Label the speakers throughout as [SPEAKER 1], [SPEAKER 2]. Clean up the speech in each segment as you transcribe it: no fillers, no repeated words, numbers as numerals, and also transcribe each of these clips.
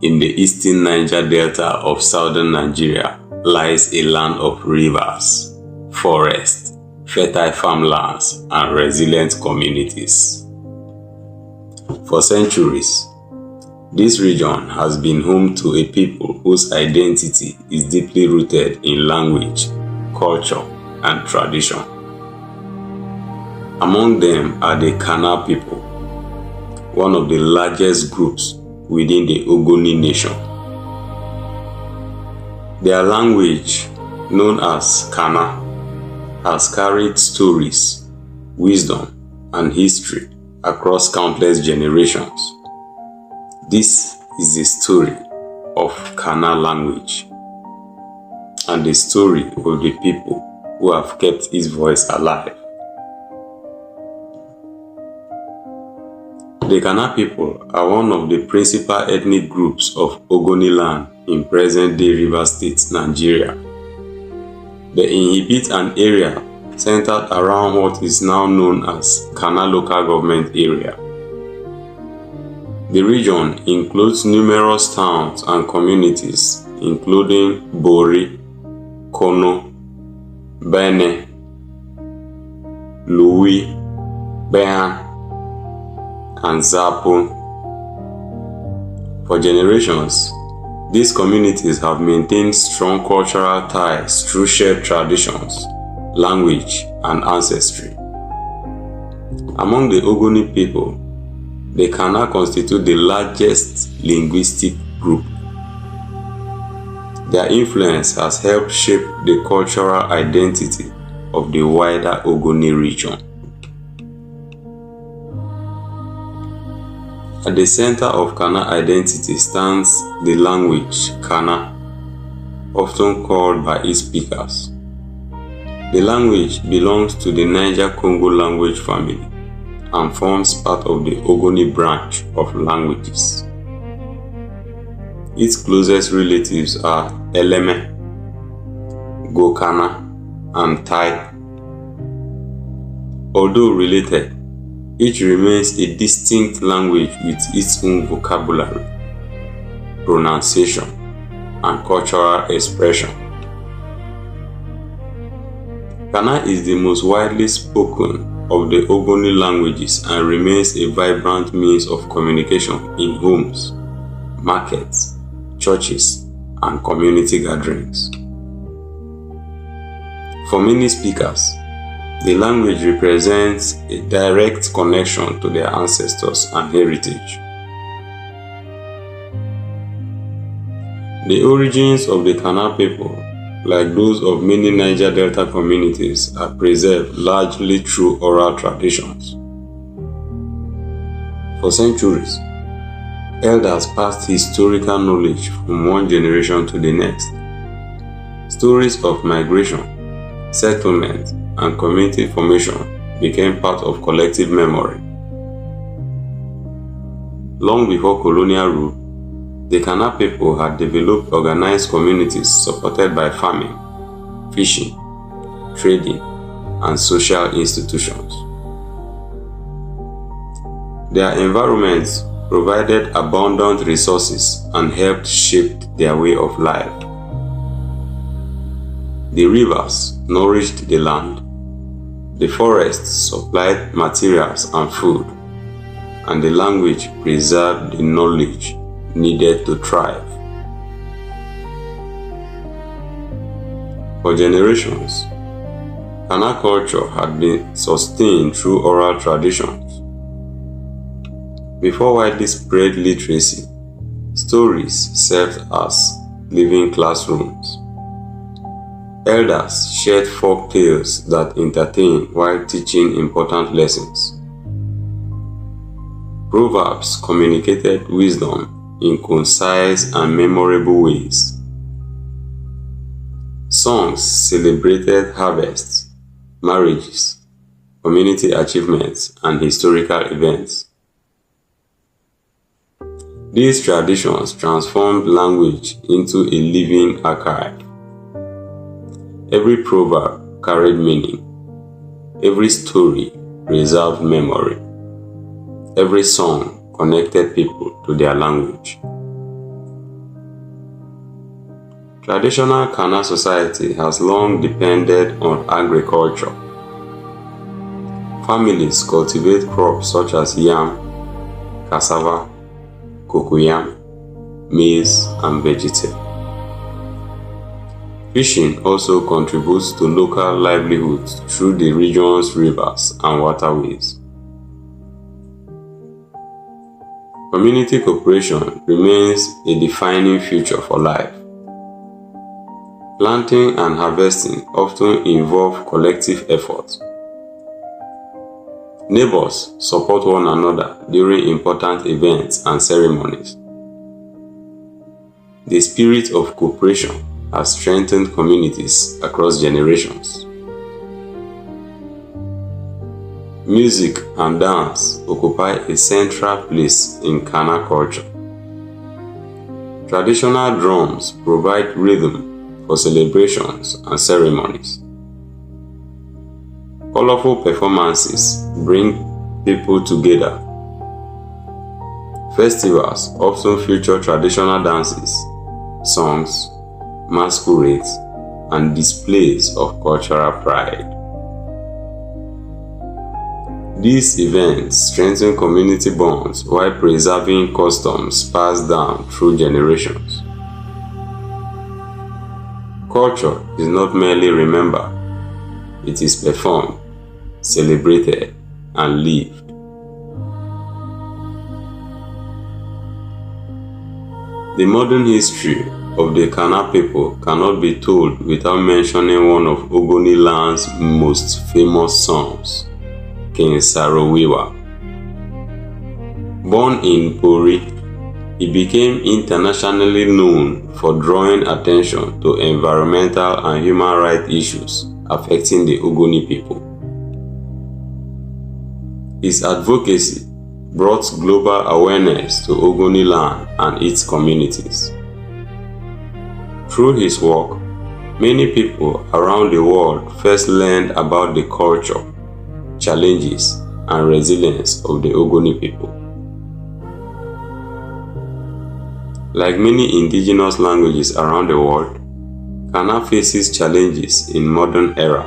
[SPEAKER 1] In the eastern Niger Delta of southern Nigeria lies a land of rivers, forests, fertile farmlands, and resilient communities. For centuries, this region has been home to a people whose identity is deeply rooted in language, culture, and tradition. Among them are the Khana people, one of the largest groups within the Ogoni nation. Their language, known as Khana, has carried stories, wisdom, and history across countless generations. This is the story of Khana language and the story of the people who have kept its voice alive. The Khana people are one of the principal ethnic groups of Ogoni land in present-day Rivers State, Nigeria. They inhabit an area centered around what is now known as Khana local government area. The region includes numerous towns and communities including Bori, Kono, Bene, Louis, Behan, and Zapo. For generations, these communities have maintained strong cultural ties through shared traditions, language, and ancestry. Among the Ogoni people, the Khana constitute the largest linguistic group. Their influence has helped shape the cultural identity of the wider Ogoni region. At the center of Khana identity stands the language Khana, often called by its speakers. The language belongs to the Niger-Congo language family and forms part of the Ogoni branch of languages. Its closest relatives are Eleme, Gokana, and Tai. Although related, each remains a distinct language with its own vocabulary, pronunciation, and cultural expression. Khana is the most widely spoken of the Ogoni languages and remains a vibrant means of communication in homes, markets, churches, and community gatherings. For many speakers, the language represents a direct connection to their ancestors and heritage. The origins of the Khana people, like those of many Niger Delta communities, are preserved largely through oral traditions. For centuries, elders passed historical knowledge from one generation to the next. Stories of migration, settlement, and community formation became part of collective memory. Long before colonial rule, the Khana people had developed organized communities supported by farming, fishing, trading, and social institutions. Their environments provided abundant resources and helped shape their way of life. The rivers nourished the land, the forests supplied materials and food, and the language preserved the knowledge needed to thrive. For generations, Khana culture had been sustained through oral traditions. Before widely spread literacy, stories served as living classrooms. Elders shared folk tales that entertained while teaching important lessons. Proverbs communicated wisdom in concise and memorable ways. Songs celebrated harvests, marriages, community achievements, and historical events. These traditions transformed language into a living archive. Every proverb carried meaning. Every story preserved memory. Every song connected people to their language. Traditional Khana society has long depended on agriculture. Families cultivate crops such as yam, cassava, cocoyam, maize, and vegetable. Fishing also contributes to local livelihoods through the region's rivers and waterways. Community cooperation remains a defining feature for life. Planting and harvesting often involve collective effort. Neighbors support one another during important events and ceremonies. The spirit of cooperation has strengthened communities across generations. Music and dance occupy a central place in Khana culture. Traditional drums provide rhythm for celebrations and ceremonies. Colorful performances bring people together. Festivals often feature traditional dances, songs, masquerades, and displays of cultural pride. These events strengthen community bonds while preserving customs passed down through generations. Culture is not merely remembered, it is performed, celebrated, and lived. The modern history of the Khana people cannot be told without mentioning one of Ogoni land's most famous songs, King Sarowiwa. Born in Pori, he became internationally known for drawing attention to environmental and human rights issues affecting the Ogoni people. His advocacy brought global awareness to Ogoni land and its communities. Through his work, many people around the world first learned about the culture, challenges, and resilience of the Ogoni people. Like many indigenous languages around the world, Khana faces challenges in modern era.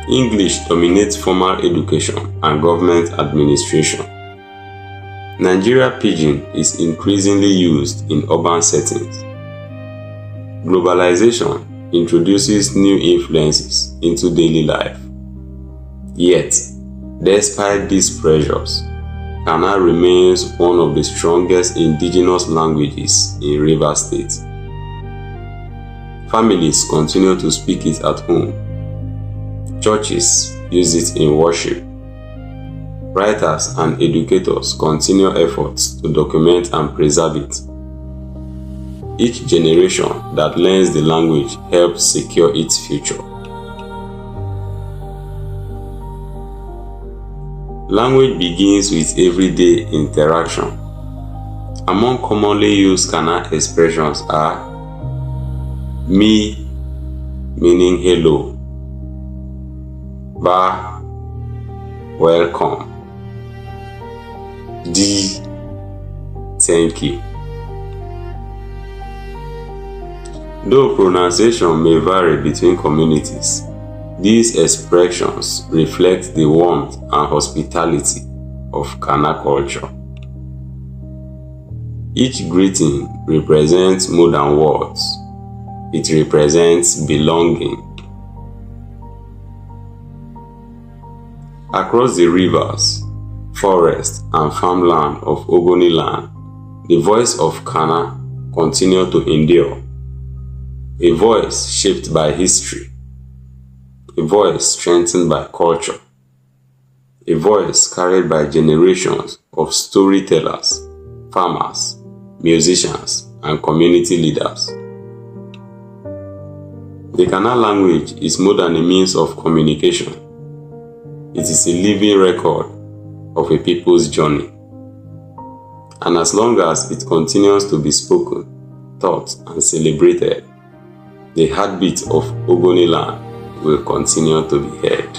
[SPEAKER 1] English dominates formal education and government administration. Nigeria Pidgin is increasingly used in urban settings. Globalization introduces new influences into daily life. Yet, despite these pressures, Khana remains one of the strongest indigenous languages in Rivers State. Families continue to speak it at home. Churches use it in worship. Writers and educators continue efforts to document and preserve it. Each generation that learns the language helps secure its future. Language begins with everyday interaction. Among commonly used Khana expressions are mi, meaning hello, ba, welcome, di, thank you. Though pronunciation may vary between communities, these expressions reflect the warmth and hospitality of Khana culture. Each greeting represents more than words. It represents belonging. Across the rivers, forests, and farmland of Ogoni land, the voice of Khana continues to endure. A voice shaped by history, a voice strengthened by culture, a voice carried by generations of storytellers, farmers, musicians, and community leaders. The Khana language is more than a means of communication. It is a living record of a people's journey. And as long as it continues to be spoken, taught, and celebrated, the heartbeat of Ogoni land will continue to be heard.